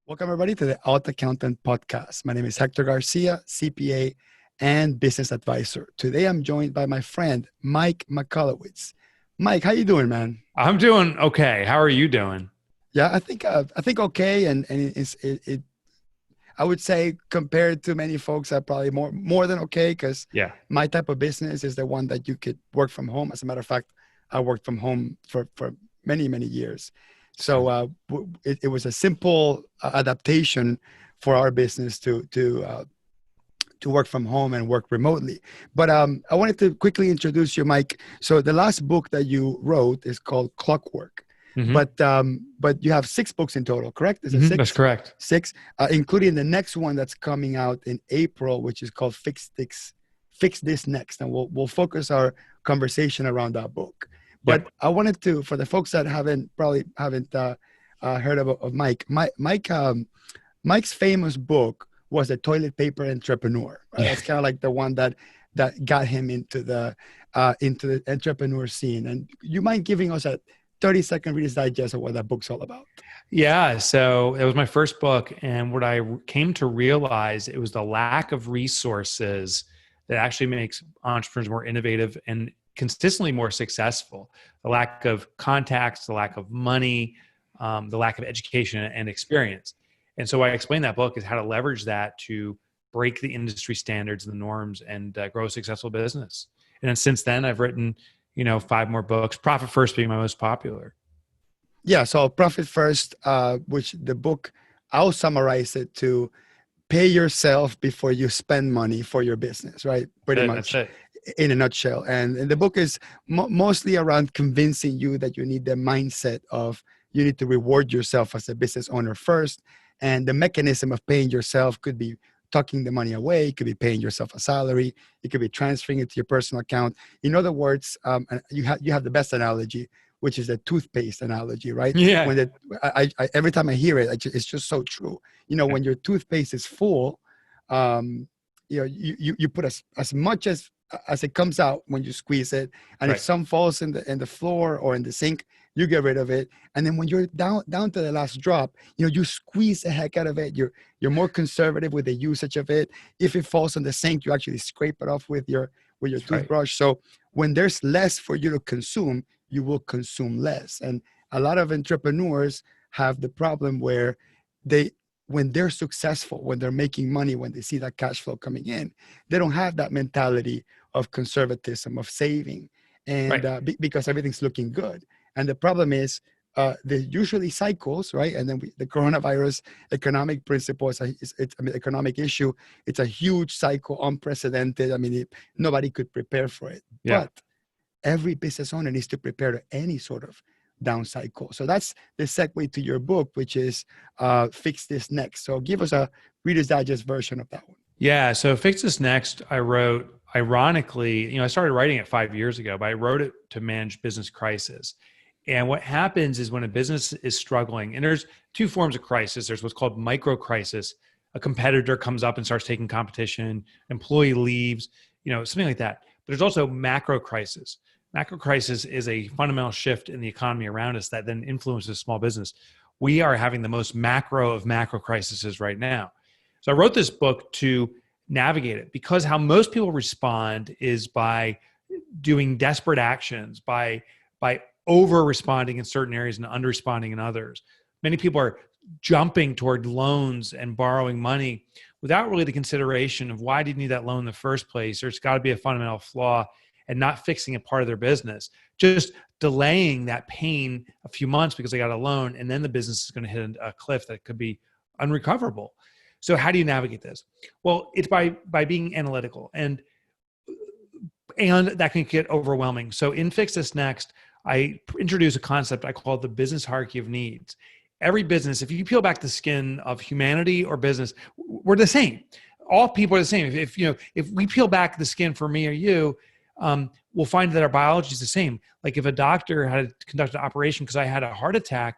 Welcome, everybody, to the AltAccountant podcast. My name is Hector Garcia, CPA and business advisor. Today, I'm joined by my friend, Mike Michalowicz. Mike, how you doing, man? I'm doing okay. How are you doing? Yeah, I think okay, and I would say compared to many folks, are probably more than okay because Yeah. my type of business is the one that you could work from home. As a matter of fact, I worked from home for many years. So it was a simple adaptation for our business to work from home and work remotely. But I wanted to quickly introduce you, Mike. So the last book that you wrote is called Clockwork. Hmm. But you have 6 books in total, correct? Is it six? That's correct. Six, including the next one that's coming out in April, which is called Fix This Next, and we'll focus our conversation around that book. But Yep. I wanted to, for the folks that probably haven't heard of Mike's famous book was The Toilet Paper Entrepreneur. Right? Yeah. That's kind of like the one that got him into the entrepreneur scene. And you mind giving us a 30-second Reader's Digest of what that book's all about? Yeah. So it was my first book. And what I came to realize, it was the lack of resources that actually makes entrepreneurs more innovative and consistently more successful. The lack of contacts, the lack of money, the lack of education and experience. And so I explained that book is how to leverage that to break the industry standards and the norms and grow a successful business. And then since then, I've written, 5 more books, Profit First being my most popular. Yeah, so Profit First, which the book, I'll summarize it to pay yourself before you spend money for your business, right? Pretty much. That's it. In a nutshell. And the book is mostly around convincing you that you need the mindset of you need to reward yourself as a business owner first. And the mechanism of paying yourself could be tucking the money away. It could be paying yourself a salary. It could be transferring it to your personal account. In other words, and you have the best analogy, which is the toothpaste analogy, right? Yeah. When I every time I hear it, it's just so true. When your toothpaste is full, you put as much as it comes out when you squeeze it, and Right. if some falls in the floor or in the sink, you get rid of it. And then when you're down to the last drop, you squeeze the heck out of it. You're more conservative with the usage of it. If it falls in the sink, you actually scrape it off with your Right. toothbrush. So when there's less for you to consume, you will consume less. And a lot of entrepreneurs have the problem where when they're successful, when they're making money, when they see that cash flow coming in, they don't have that mentality of conservatism, of saving, and Right. because everything's looking good. And the problem is, there's usually cycles, right? And then the coronavirus economic principle economic issue. It's a huge cycle, unprecedented. Nobody could prepare for it. Yeah. But every business owner needs to prepare to any sort of down cycle. So that's the segue to your book, which is Fix This Next. So give us a Reader's Digest version of that one. Yeah. So Fix This Next, I wrote, ironically, I started writing it 5 years ago, but I wrote it to manage business crisis. And what happens is when a business is struggling, and there's 2 forms of crisis. There's what's called micro crisis. A competitor comes up and starts taking competition, employee leaves, something like that. But there's also macro crisis. Macro crisis is a fundamental shift in the economy around us that then influences small business. We are having the most macro of macro crises right now. So I wrote this book to navigate it because how most people respond is by doing desperate actions, by over responding in certain areas and under responding in others. Many people are jumping toward loans and borrowing money without really the consideration of why do you need that loan in the first place? There's got to be a fundamental flaw and not fixing a part of their business, just delaying that pain a few months because they got a loan, and then the business is going to hit a cliff that could be unrecoverable. So how do you navigate this? Well, it's by being analytical, and that can get overwhelming. So in Fix This Next, I introduce a concept I call the business hierarchy of needs. Every business, if you peel back the skin of humanity or business, we're the same. All people are the same. If we peel back the skin for me or you, we'll find that our biology is the same. Like if a doctor had to conduct an operation because I had a heart attack,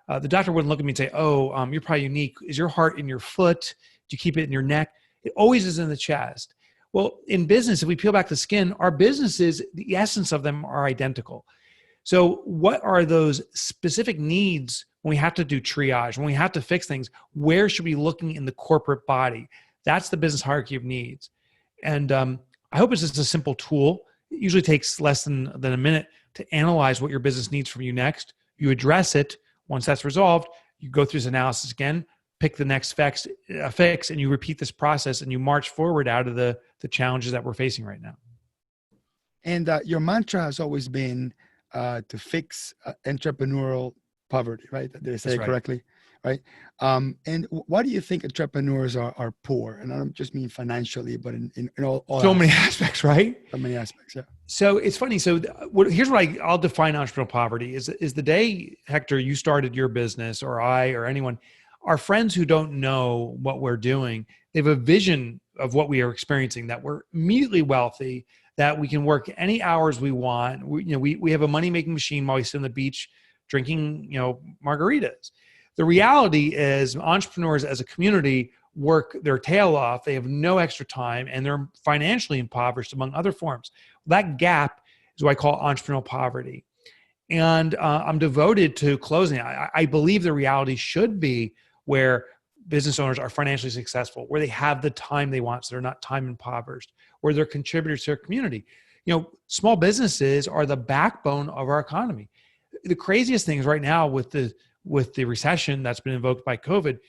the doctor wouldn't look at me and say, "Oh, you're probably unique. Is your heart in your foot? Do you keep it in your neck?" It always is in the chest. Well, in business, if we peel back the skin, our businesses, the essence of them are identical. So what are those specific needs when we have to do triage, when we have to fix things, where should we be looking in the corporate body? That's the business hierarchy of needs. And I hope it's just a simple tool. It usually takes less than a minute to analyze what your business needs from you next. You address it. Once that's resolved, you go through this analysis again, pick the next fix, and you repeat this process, and you march forward out of the challenges that we're facing right now. And your mantra has always been to fix entrepreneurial poverty, right? Did I say it correctly? Right. And why do you think entrepreneurs are poor? And I don't just mean financially, but in all so many aspects, right? So many aspects, yeah. So it's funny. So here's what I'll define entrepreneurial poverty is the day, Hector, you started your business, or I, or anyone, our friends who don't know what we're doing, they have a vision of what we are experiencing, that we're immediately wealthy, that we can work any hours we want. We have a money-making machine while we sit on the beach drinking, margaritas. The reality is entrepreneurs as a community work their tail off. They have no extra time, and they're financially impoverished, among other forms. That gap is what I call entrepreneurial poverty. And I'm devoted to closing it. I believe the reality should be where business owners are financially successful, where they have the time they want, so they're not time impoverished, where they're contributors to their community. Small businesses are the backbone of our economy. The craziest thing is right now with the recession that's been invoked by COVID,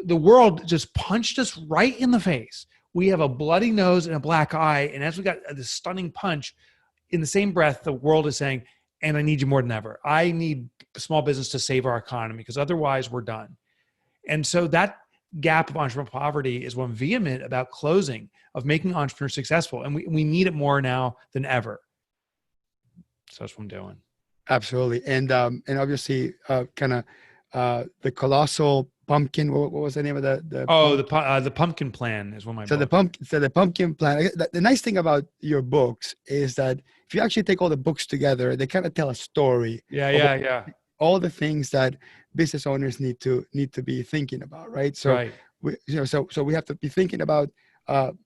the world just punched us right in the face. We have a bloody nose and a black eye. And as we got this stunning punch, in the same breath, the world is saying, and I need you more than ever. I need small business to save our economy, because otherwise we're done. And so that gap of entrepreneurial poverty is what I'm vehement about closing, of making entrepreneurs successful. And we need it more now than ever. So that's what I'm doing. Absolutely. And obviously the colossal pumpkin, what was the name of the pumpkin plan is one of my books. The pumpkin plan. The nice thing about your books is that if you actually take all the books together, they kind of tell a story. Yeah. All the things that business owners need to be thinking about, right? So we have to be thinking about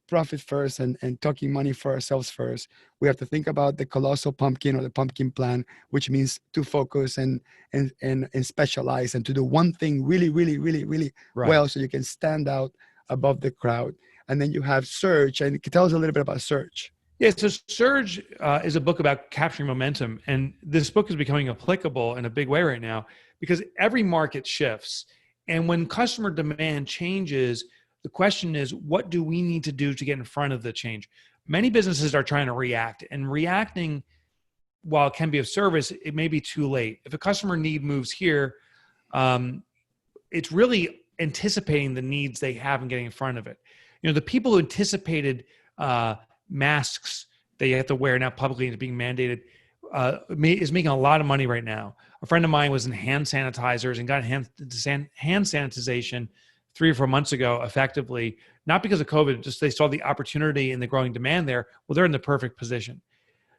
profit first and talking money for ourselves first. We have to think about the colossal pumpkin, or the pumpkin plan, which means to focus and specialize, and to do one thing really, really, really, really well, so you can stand out above the crowd. And then you have Surge, and tell us a little bit about Surge. Yeah, so Surge is a book about capturing momentum. And this book is becoming applicable in a big way right now, because every market shifts. And when customer demand changes, the question is, what do we need to do to get in front of the change? Many businesses are trying to react, and reacting, while it can be of service, it may be too late. If a customer need moves here, it's really anticipating the needs they have and getting in front of it. The people who anticipated masks that you have to wear now publicly and being mandated is making a lot of money right now. A friend of mine was in hand sanitizers and got hand sanitization 3 or 4 months ago, effectively, not because of COVID, just they saw the opportunity and the growing demand there. Well, they're in the perfect position.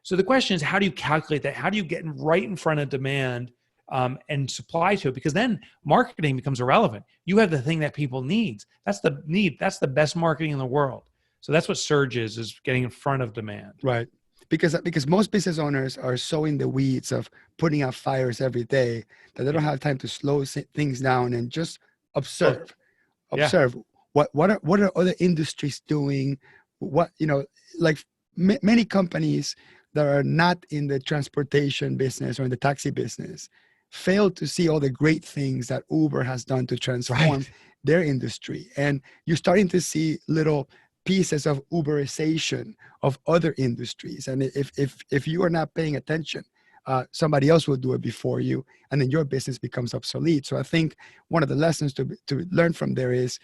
So the question is, how do you calculate that? How do you get right in front of demand and supply to it? Because then marketing becomes irrelevant. You have the thing that people need. That's the need. That's the best marketing in the world. So that's what Surge is getting in front of demand. Right. Because most business owners are so in the weeds of putting out fires every day that they don't have time to slow things down and just observe. Observe what are other industries doing. Many companies that are not in the transportation business or in the taxi business fail to see all the great things that Uber has done to transform their industry. And you're starting to see little pieces of Uberization of other industries. And if you are not paying attention, somebody else will do it before you, and then your business becomes obsolete. So I think one of the lessons to learn from there is,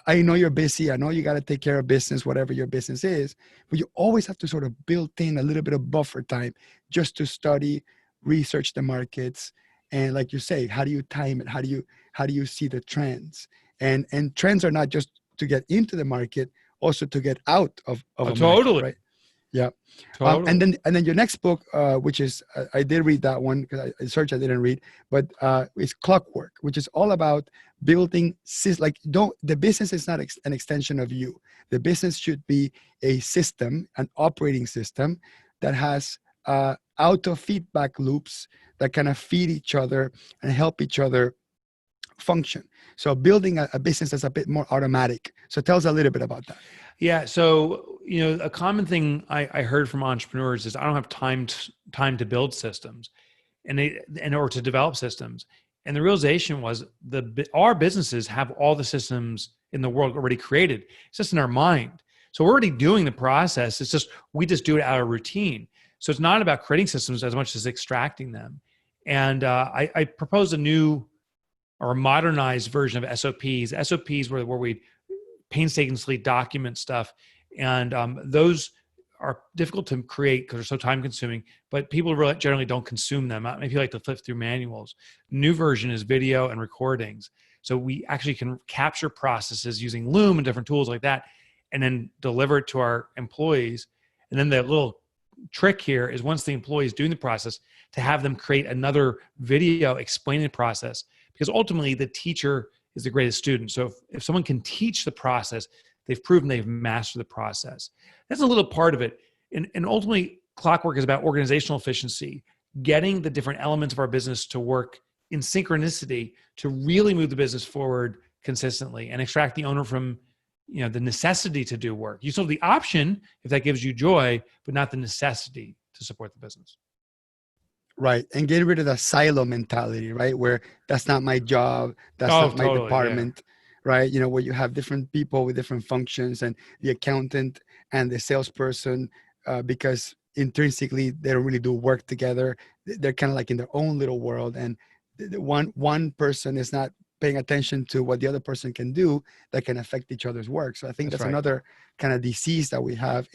I know you're busy. I know you got to take care of business, whatever your business is, but you always have to sort of build in a little bit of buffer time just to study, research the markets. And like you say, how do you time it? How do you see the trends? And trends are not just to get into the market, also to get out of a totally market, right? Yeah. Totally. And then your next book, which is, I did read that one because Search I didn't read, but it's Clockwork, which is all about building, the business is not an extension of you. The business should be a system, an operating system that has auto feedback loops that kind of feed each other and help each other function. So building a business that's a bit more automatic. So tell us a little bit about that. Yeah. So, a common thing I heard from entrepreneurs is I don't have time to build systems or to develop systems. And the realization was our businesses have all the systems in the world already created. It's just in our mind. So we're already doing the process. It's just, we just do it out of routine. So it's not about creating systems as much as extracting them. And I proposed a new or a modernized version of SOPs. SOPs where we painstakingly document stuff. And those are difficult to create because they're so time consuming, but people really generally don't consume them. Maybe you like to flip through manuals. New version is video and recordings. So we actually can capture processes using Loom and different tools like that, and then deliver it to our employees. And then the little trick here is once the employee is doing the process, to have them create another video explaining the process, because ultimately the teacher is the greatest student. So if someone can teach the process, they've proven they've mastered the process. That's a little part of it. And ultimately, Clockwork is about organizational efficiency, getting the different elements of our business to work in synchronicity to really move the business forward consistently and extract the owner from the necessity to do work. You still have the option if that gives you joy, but not the necessity to support the business. Right. And get rid of the silo mentality, right? Where that's not my job, that's not my Totally, department, right? Where you have different people with different functions and the accountant and the salesperson, because intrinsically they don't really do work together. They're kind of like in their own little world. And the one person is not paying attention to what the other person can do that can affect each other's work. So I think that's right. another kind of disease that we have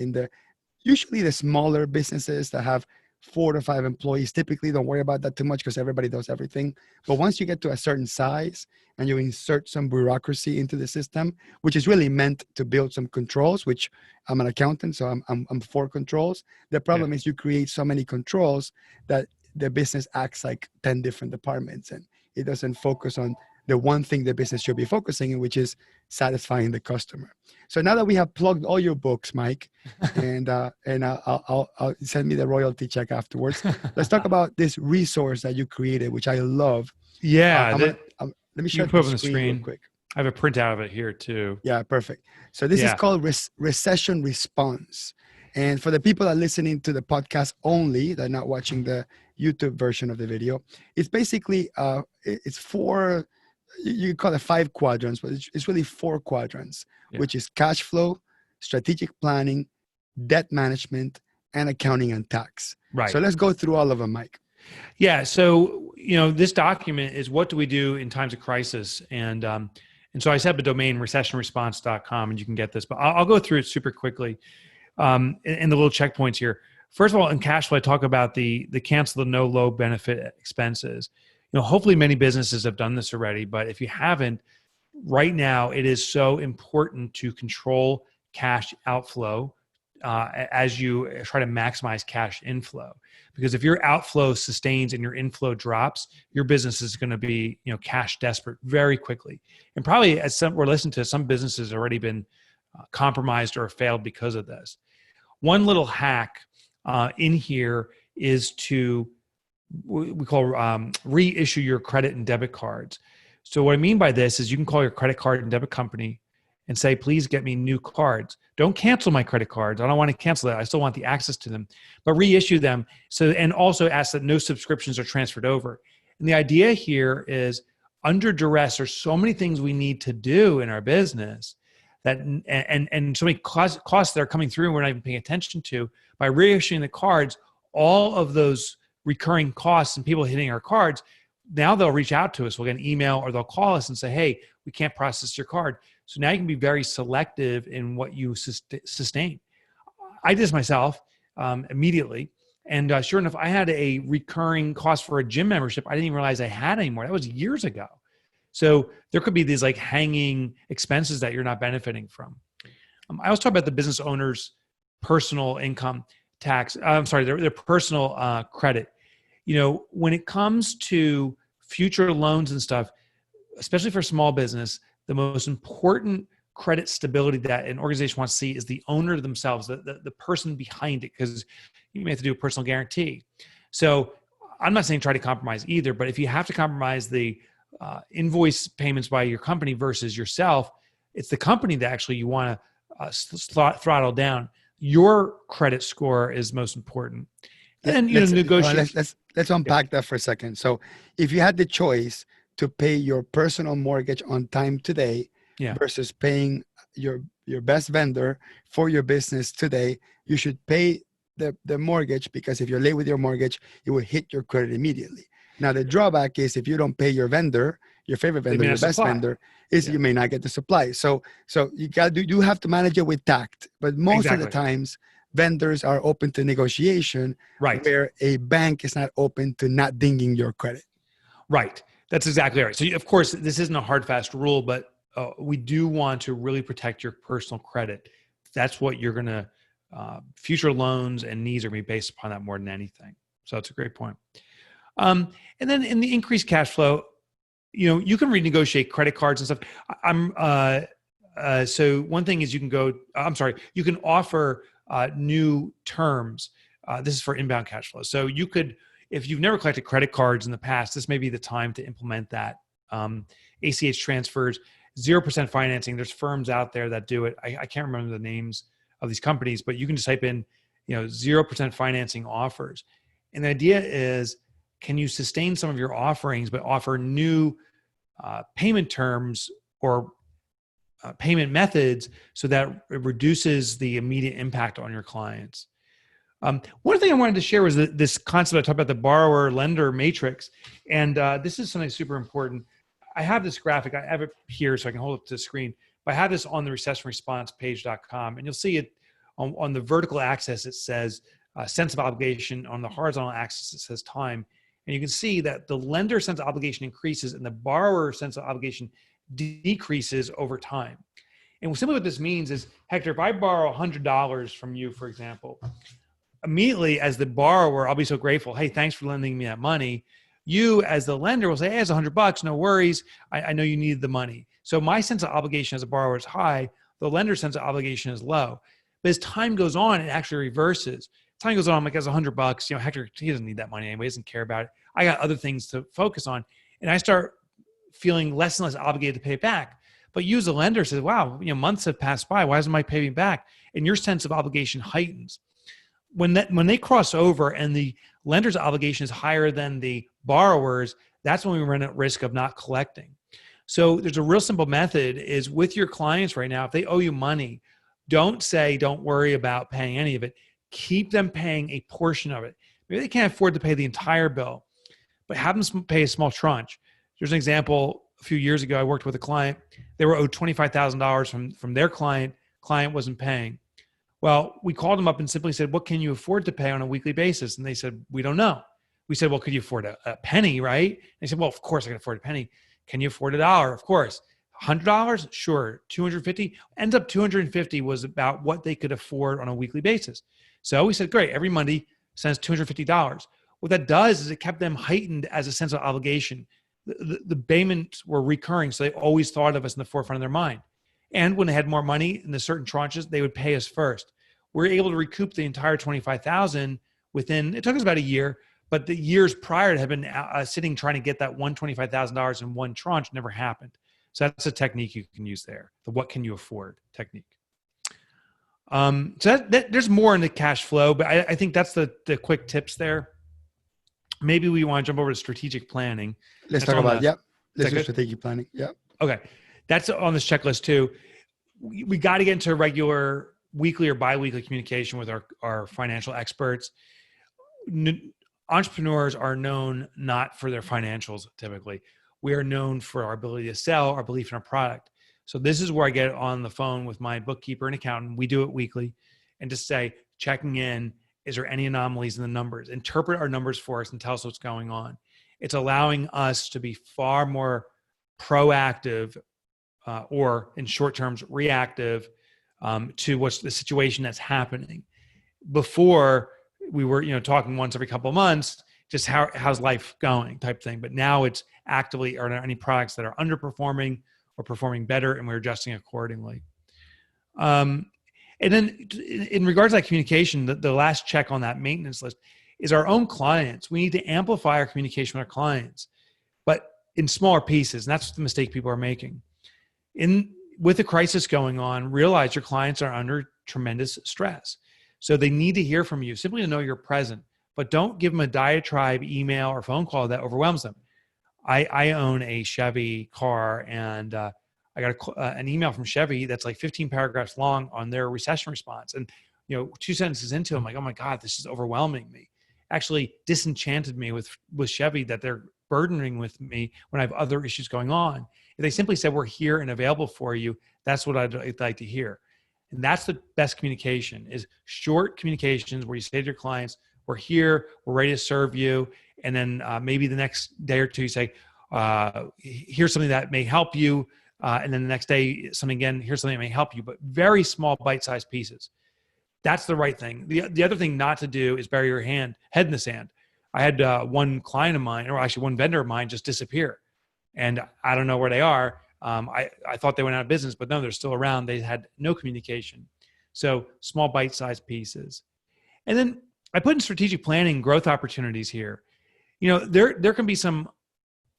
usually the smaller businesses that have 4 to 5 employees. Typically don't worry about that too much because everybody does everything. But once you get to a certain size and you insert some bureaucracy into the system, which is really meant to build some controls, which I'm an accountant, so I'm for controls. The problem is you create so many controls that the business acts like 10 different departments, and it doesn't focus on the one thing the business should be focusing on, which is satisfying the customer. So now that we have plugged all your books, Mike, and I'll send me the royalty check afterwards. Let's talk about this resource that you created, which I love. Yeah. Let me share put it on the the screen real quick. I have a printout of it here too. Yeah, perfect. So this is called Recession Response. And for the people that are listening to the podcast only, they're not watching the YouTube version of the video, it's basically, it's 4, you call it 5 quadrants, but it's really 4 quadrants, which is cash flow, strategic planning, debt management, and accounting and tax. Right. So let's go through all of them, Mike. Yeah. So, this document is what do we do in times of crisis? And so I set up a domain, recessionresponse.com, and you can get this, but I'll go through it super quickly. And the little checkpoints here. First of all, in cash flow, I talk about the cancel the no low benefit expenses. Hopefully many businesses have done this already, but if you haven't, right now it is so important to control cash outflow as you try to maximize cash inflow. Because if your outflow sustains and your inflow drops, your business is going to be cash desperate very quickly. And probably as we're listening to, some businesses have already been compromised or failed because of this. One little hack in here is to we call reissue your credit and debit cards. So what I mean by this is you can call your credit card and debit company and say, please get me new cards. Don't cancel my credit cards. I don't want to cancel that. I still want the access to them, but reissue them. And also ask that no subscriptions are transferred over. And the idea here is under duress, there's so many things we need to do in our business that and so many costs that are coming through and we're not even paying attention to. By reissuing the cards, all of those recurring costs and people hitting our cards, now they'll reach out to us. We'll get an email or they'll call us and say, hey, we can't process your card. So now you can be very selective in what you sustain. I did this myself immediately. And sure enough, I had a recurring cost for a gym membership I didn't even realize I had anymore. That was years ago. So there could be these like hanging expenses that you're not benefiting from. I also talk about the business owner's personal income tax. Their personal credit. When it comes to future loans and stuff, especially for small business, the most important credit stability that an organization wants to see is the owner themselves, the person behind it, because you may have to do a personal guarantee. So I'm not saying try to compromise either, but if you have to compromise the invoice payments by your company versus yourself, it's the company that actually you want to throttle down. Your credit score is most important. And negotiate. Let's unpack that for a second. So if you had the choice to pay your personal mortgage on time today versus paying your best vendor for your business today, you should pay the mortgage, because if you're late with your mortgage, it will hit your credit immediately. Now, the drawback is if you don't pay your vendor, your favorite vendor, your best vendor, is you may not get the supply. So you have to manage it with tact. But most of the times, vendors are open to negotiation, where a bank is not open to not dinging your credit. Right. That's exactly right. So, of course, this isn't a hard, fast rule, but we do want to really protect your personal credit. That's what you're going to, future loans and needs are going to be based upon that more than anything. So that's a great point. And then in the increased cash flow, you can renegotiate credit cards and stuff. So one thing is you can offer new terms. This is for inbound cash flow. So you could, if you've never collected credit cards in the past, this may be the time to implement that. ACH transfers, 0% financing. There's firms out there that do it. I can't remember the names of these companies, but you can just type in, 0% financing offers. And the idea is, can you sustain some of your offerings, but offer new payment terms or payment methods so that it reduces the immediate impact on your clients? One thing I wanted to share was this concept I talked about, the borrower-lender matrix. And this is something super important. I have this graphic. I have it here so I can hold it to the screen. But I have this on the recessionresponsepage.com. And you'll see it on the vertical axis. It says sense of obligation. On the horizontal axis, it says time. And you can see that the lender sense of obligation increases and the borrower sense of obligation decreases over time. And simply what this means is, Hector, if I borrow $100 from you, for example, immediately as the borrower, I'll be so grateful. Hey, thanks for lending me that money. You as the lender will say, hey, it's $100, no worries. I know you need the money. So my sense of obligation as a borrower is high. The lender's sense of obligation is low. But as time goes on, it actually reverses. Time goes on, I'm like, it's $100. Hector, he doesn't need that money anyway. He doesn't care about it. I got other things to focus on. And I start feeling less and less obligated to pay it back. But you as a lender says, wow, months have passed by. Why isn't my paying back? And your sense of obligation heightens. When they cross over and the lender's obligation is higher than the borrower's, that's when we run at risk of not collecting. So there's a real simple method is with your clients right now, if they owe you money, don't worry about paying any of it. Keep them paying a portion of it. Maybe they can't afford to pay the entire bill, but have them pay a small tranche. There's an example. A few years ago, I worked with a client. They were owed $25,000 from their client. Client wasn't paying. Well, we called them up and simply said, what can you afford to pay on a weekly basis? And they said, we don't know. We said, well, could you afford a penny, right? And they said, well, of course I can afford a penny. Can you afford $1? Of course. $100? Sure. $250? Ends up $250 was about what they could afford on a weekly basis. So we said, great, every Monday sends $250. What that does is it kept them heightened as a sense of obligation. The payments were recurring, so they always thought of us in the forefront of their mind. And when they had more money in the certain tranches, they would pay us first. We're able to recoup the entire $25,000 within, it took us about a year, but the years prior had been sitting trying to get that $125,000 in one tranche, never happened. So that's a technique you can use there, the what can you afford technique. So there's more in the cash flow, but I think that's the quick tips there. Maybe we want to jump over to strategic planning. Let's talk about, let's do strategic planning. Yeah. Okay. That's on this checklist too. We got to get into regular weekly or biweekly communication with our financial experts. Entrepreneurs are known not for their financials typically. We are known for our ability to sell, our belief in our product. So this is where I get on the phone with my bookkeeper and accountant. We do it weekly and just say, checking in, is there any anomalies in the numbers? Interpret our numbers for us and tell us what's going on. It's allowing us to be far more proactive or in short terms, reactive to what's the situation that's happening. Before we were, talking once every couple of months, just how's life going type thing. But now it's actively, are there any products that are underperforming or performing better, and we're adjusting accordingly. And then in regards to that communication, the last check on that maintenance list is our own clients. We need to amplify our communication with our clients, but in smaller pieces. And that's the mistake people are making. With the crisis going on, realize your clients are under tremendous stress. So they need to hear from you, simply to know you're present, but don't give them a diatribe email or phone call that overwhelms them. I own a Chevy car, and I got an email from Chevy that's like 15 paragraphs long on their recession response. And, 2 sentences into it, I'm like, oh my God, this is overwhelming me. Actually disenchanted me with Chevy that they're burdening with me when I have other issues going on. If they simply said, we're here and available for you, that's what I'd like to hear. And that's the best communication, is short communications where you say to your clients, we're here, we're ready to serve you. And then maybe the next day or two, you say, here's something that may help you. And then the next day, something again, here's something that may help you, but very small bite-sized pieces. That's the right thing. The other thing not to do is bury your head in the sand. I had one client of mine, or actually one vendor of mine, just disappear. And I don't know where they are. I thought they went out of business, but no, they're still around. They had no communication. So small bite-sized pieces. And then I put in strategic planning growth opportunities here. There can be some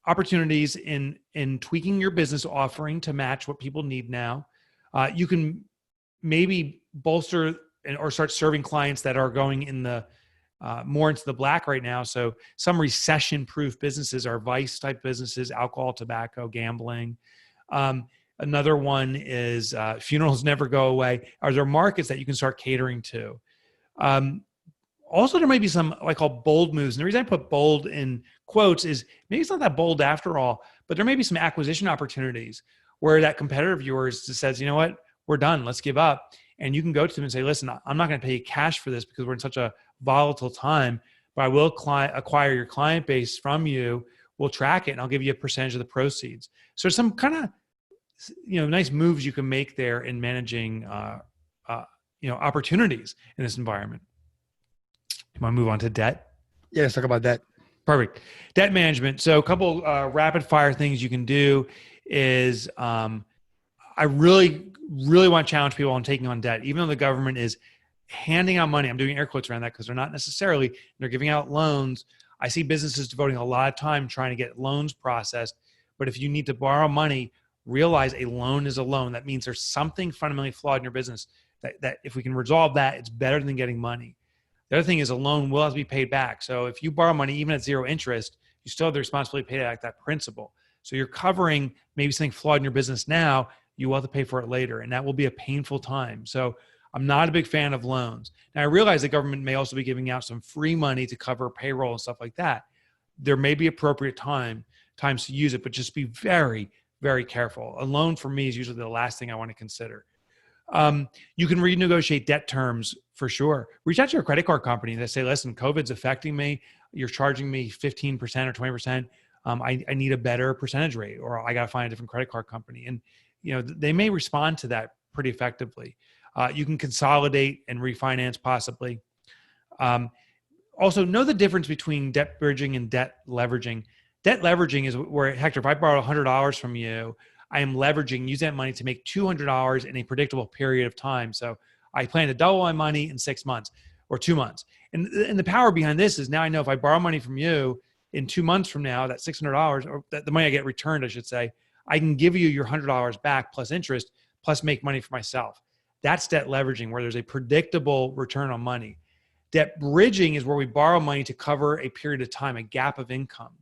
opportunities in tweaking your business offering to match what people need now. You can maybe bolster or start serving clients that are going in the more into the black right now. So some recession-proof businesses are vice type businesses: alcohol, tobacco, gambling. Another one is funerals never go away. Are there markets that you can start catering to? Also, there might be some what I call bold moves. And the reason I put bold in quotes is maybe it's not that bold after all, but there may be some acquisition opportunities where that competitor of yours just says, you know what, we're done, let's give up. And you can go to them and say, listen, I'm not going to pay you cash for this because we're in such a volatile time, but I will acquire your client base from you. We'll track it and I'll give you a percentage of the proceeds. So there's some kind of, nice moves you can make there in managing, opportunities in this environment. You want to move on to debt? Yeah, let's talk about that. Perfect. Debt management. So a couple rapid fire things you can do is I really want to challenge people on taking on debt, even though the government is handing out money. I'm doing air quotes around that because they're not necessarily, they're giving out loans. I see businesses devoting a lot of time trying to get loans processed. But if you need to borrow money, realize a loan is a loan. That means there's something fundamentally flawed in your business that if we can resolve that, it's better than getting money. The other thing is a loan will have to be paid back. So if you borrow money, even at zero interest, you still have the responsibility to pay back that principal. So you're covering maybe something flawed in your business now, you will have to pay for it later. And that will be a painful time. So I'm not a big fan of loans. Now I realize the government may also be giving out some free money to cover payroll and stuff like that. There may be appropriate times to use it, but just be very, very careful. A loan for me is usually the last thing I want to consider. You can renegotiate debt terms for sure. Reach out to your credit card company that say, listen, COVID's affecting me. You're charging me 15% or 20%. I need a better percentage rate, or I got to find a different credit card company. And, they may respond to that pretty effectively. You can consolidate and refinance possibly. Also know the difference between debt bridging and debt leveraging. Debt leveraging is where, Hector, if I borrow $100 from you, I am leveraging, use that money to make $200 in a predictable period of time. So I plan to double my money in 6 months or 2 months. And the power behind this is now I know if I borrow money from you in 2 months from now, that $600, or the money I get returned, I should say, I can give you your $100 back plus interest, plus make money for myself. That's debt leveraging, where there's a predictable return on money. Debt bridging is where we borrow money to cover a period of time, a gap of income.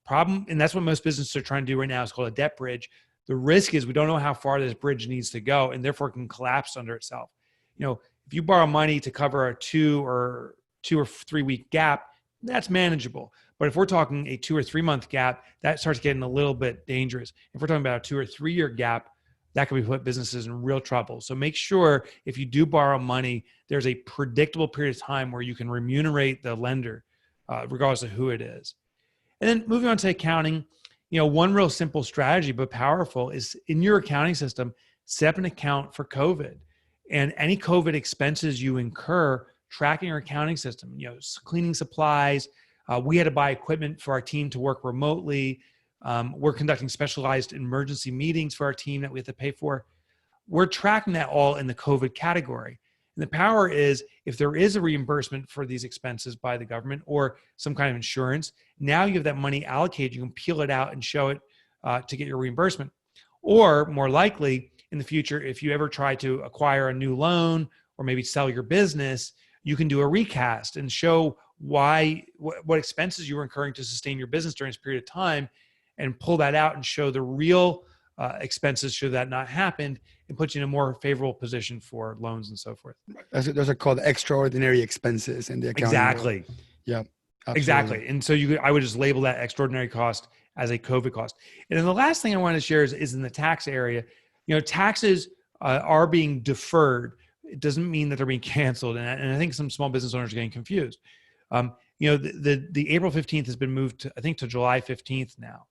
Problem, and that's what most businesses are trying to do right now, is called a debt bridge. The risk is we don't know how far this bridge needs to go, and therefore it can collapse under itself. If you borrow money to cover a 2 or 3 week gap, that's manageable. But if we're talking a 2 or 3 month gap, that starts getting a little bit dangerous. If we're talking about a 2 or 3 year gap, that could put businesses in real trouble. So make sure if you do borrow money, there's a predictable period of time where you can remunerate the lender, regardless of who it is. And then moving on to accounting, one real simple strategy, but powerful, is in your accounting system, set up an account for COVID. And any COVID expenses you incur, tracking your accounting system, cleaning supplies. We had to buy equipment for our team to work remotely. We're conducting specialized emergency meetings for our team that we have to pay for. We're tracking that all in the COVID category. And the power is if there is a reimbursement for these expenses by the government or some kind of insurance, now you have that money allocated. You can peel it out and show it to get your reimbursement. Or more likely in the future, if you ever try to acquire a new loan or maybe sell your business, you can do a recast and show what expenses you were incurring to sustain your business during this period of time and pull that out and show the real expenses should that not happened and put you in a more favorable position for loans and so forth. Those are called extraordinary expenses in the accounting Exactly. world. Yeah, absolutely. Exactly. And so I would just label that extraordinary cost as a COVID cost. And then the last thing I want to share is in the tax area. Taxes are being deferred. It doesn't mean that they're being canceled. And I think some small business owners are getting confused. The April 15th has been moved to July 15th now.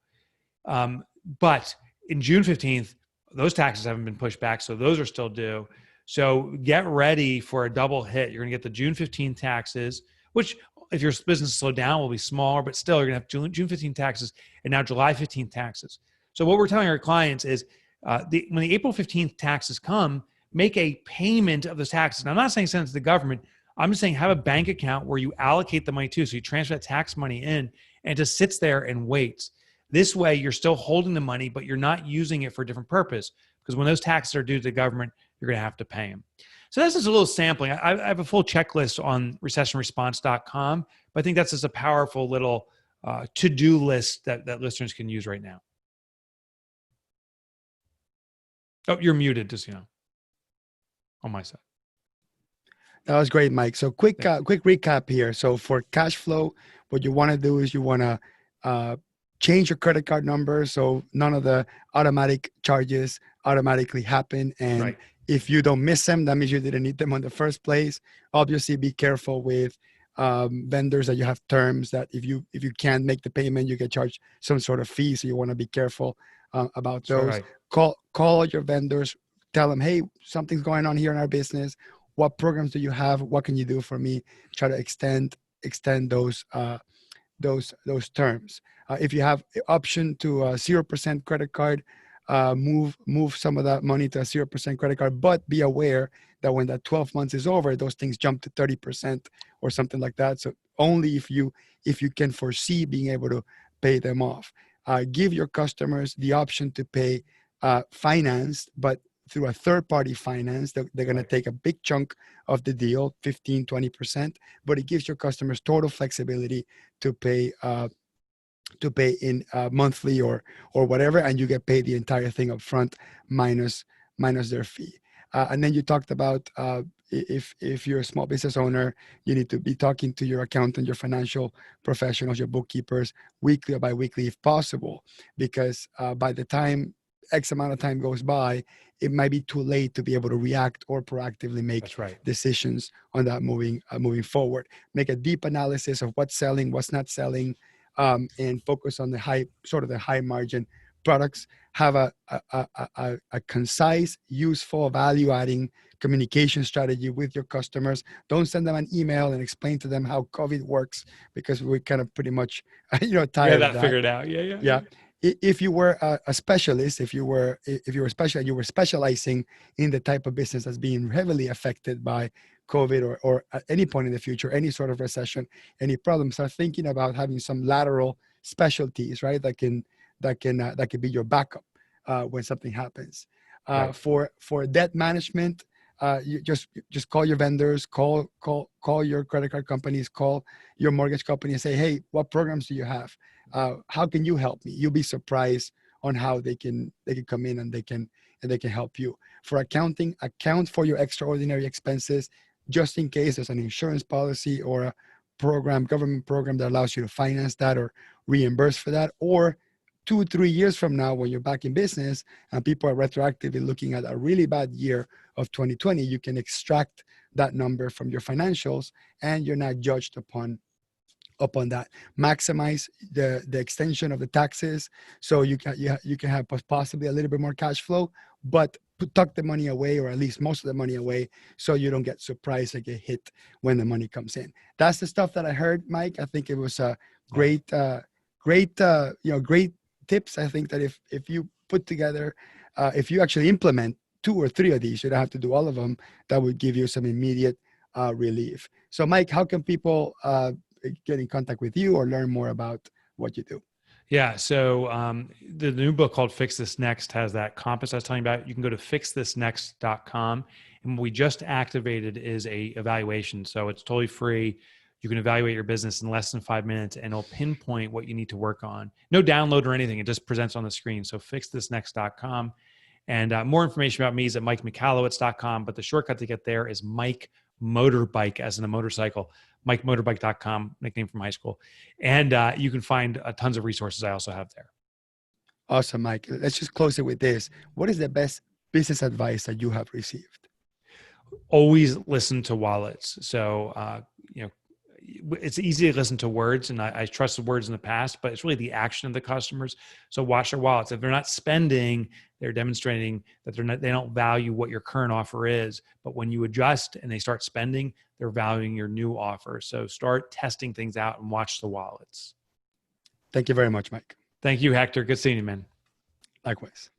But in June 15th, those taxes haven't been pushed back. So those are still due. So get ready for a double hit. You're going to get the June 15th taxes, which if your business slowed down will be smaller, but still you're going to have June 15th taxes and now July 15th taxes. So what we're telling our clients is when the April 15th taxes come, make a payment of those taxes. Now, I'm not saying send it to the government. I'm just saying have a bank account where you allocate the money to. So you transfer that tax money in and it just sits there and waits. This way, you're still holding the money, but you're not using it for a different purpose because when those taxes are due to the government, you're going to have to pay them. So that's just a little sampling. I have a full checklist on recessionresponse.com, but I think that's just a powerful little to-do list that listeners can use right now. Oh, you're muted, just on my side. That was great, Mike. So quick recap here. So for cash flow, what you want to do is you want to change your credit card number so none of the automatic charges automatically happen. And right. If you don't miss them, that means you didn't need them in the first place. Obviously, be careful with vendors that you have terms that if you can't make the payment, you get charged some sort of fee. So you want to be careful about those. Right. Call your vendors. Tell them, hey, something's going on here in our business. What programs do you have? What can you do for me? Try to extend those terms. If you have option to a 0% credit card, move some of that money to a 0% credit card, but be aware that when that 12 months is over, those things jump to 30% or something like that. So only if you can foresee being able to pay them off. Give your customers the option to pay financed, but through a third-party finance. They're going to take a big chunk of the deal, 15, 20%, but it gives your customers total flexibility to pay in monthly or whatever, and you get paid the entire thing up front minus their fee. And then you talked about if you're a small business owner, you need to be talking to your accountant, your financial professionals, your bookkeepers, weekly or biweekly if possible, because by the time X amount of time goes by, it might be too late to be able to react or proactively make decisions on that moving forward. Make a deep analysis of what's selling, what's not selling, and focus on the high margin products. Have a concise, useful, value-adding communication strategy with your customers. Don't send them an email and explain to them how COVID works, because we're kind of pretty much tired of that. Figured out. Yeah. If you were a specialist, if you were specializing in the type of business that's being heavily affected by COVID or at any point in the future, any sort of recession, any problems, start thinking about having some lateral specialties, right? That can be your backup when something happens. For debt management, you just call your vendors, call your credit card companies, call your mortgage company and say, hey, what programs do you have? How can you help me? You'll be surprised on how they can come in and they can help you. For accounting, account for your extraordinary expenses, just in case there's an insurance policy or a government program that allows you to finance that or reimburse for that, or 2-3 years from now when you're back in business and people are retroactively looking at a really bad year of 2020, you can extract that number from your financials and you're not judged upon that. Maximize the extension of the taxes so you can have possibly a little bit more cash flow, but tuck the money away, or at least most of the money away, so you don't get surprised or get hit when the money comes in. That's the stuff that I heard, Mike. I think it was a great tips. I think that if you put together, if you actually implement 2 or 3 of these, you don't have to do all of them. That would give you some immediate relief. So, Mike, how can people get in contact with you or learn more about what you do? Yeah. So the new book called Fix This Next has that compass I was telling you about. You can go to fixthisnext.com. And what we just activated is a evaluation. So it's totally free. You can evaluate your business in less than 5 minutes and it'll pinpoint what you need to work on. No download or anything. It just presents on the screen. So fixthisnext.com. And more information about me is at mikemichalowicz.com. But the shortcut to get there is Mike Motorbike, as in a motorcycle, MikeMotorbike.com, nickname from high school. And you can find tons of resources I also have there. Awesome, Mike. Let's just close it with this. What is the best business advice that you have received? Always listen to wallets. So, it's easy to listen to words, and I trusted words in the past, but it's really the action of the customers. So watch their wallets. If they're not spending, they're demonstrating that they don't value what your current offer is. But when you adjust and they start spending, they're valuing your new offer. So start testing things out and watch the wallets. Thank you very much, Mike. Thank you, Hector. Good seeing you, man. Likewise.